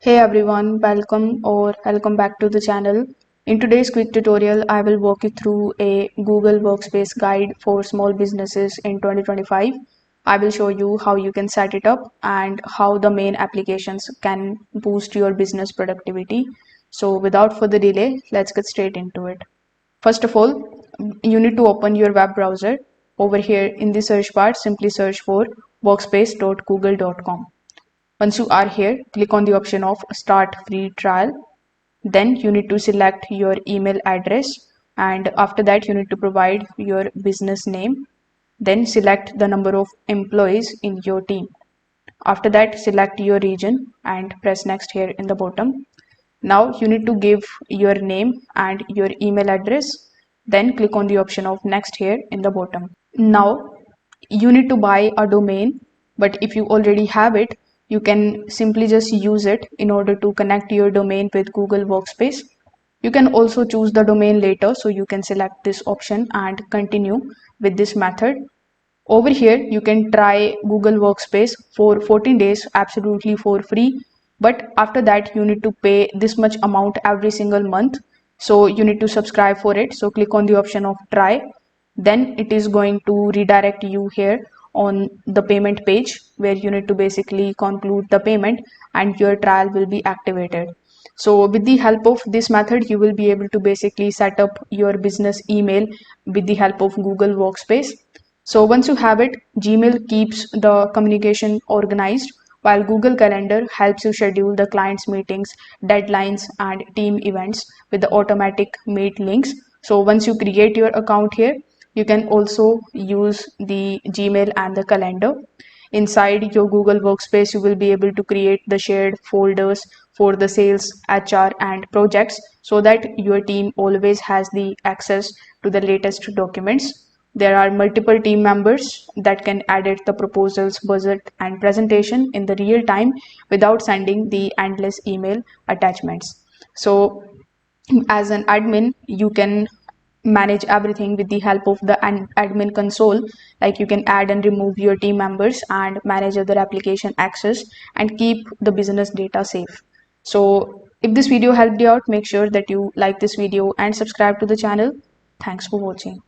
Hey everyone, welcome back to the channel. In today's quick tutorial, I will walk you through a Google Workspace guide for small businesses in 2025. I will show you how you can set it up and how the main applications can boost your business productivity. So without further delay, let's get straight into it. First of all, you need to open your web browser. Over here in the search bar, simply search for workspace.google.com. Once you are here, click on the option of Start Free Trial. Then you need to select your email address, and after that you need to provide your business name. Then select the number of employees in your team. After that, select your region and press next here in the bottom. Now you need to give your name and your email address. Then click on the option of next here in the bottom. Now you need to buy a domain, but if you already have it, you can simply just use it in order to connect your domain with Google Workspace. You can also choose the domain later, so you can select this option and continue with this method. Over here, you can try Google Workspace for 14 days absolutely for free. But after that, you need to pay this much amount every single month. So you need to subscribe for it. So click on the option of try. Then it is going to redirect you here on the payment page where you need to basically conclude the payment and your trial will be activated. So with the help of this method, you will be able to basically set up your business email with the help of Google Workspace. So once you have it, Gmail keeps the communication organized, while Google Calendar helps you schedule the client's meetings, deadlines, and team events with the automatic meet links. So once you create your account here, you can also use the Gmail and the calendar. Inside your Google Workspace, you will be able to create the shared folders for the sales, HR, and projects so that your team always has the access to the latest documents. There are multiple team members that can edit the proposals, budget, and presentation in the real time without sending the endless email attachments. So as an admin, you can manage everything with the help of the admin console. Like you can add and remove your team members and manage other application access and keep the business data safe. So if this video helped you out, make sure that you like this video and subscribe to the channel. Thanks for watching.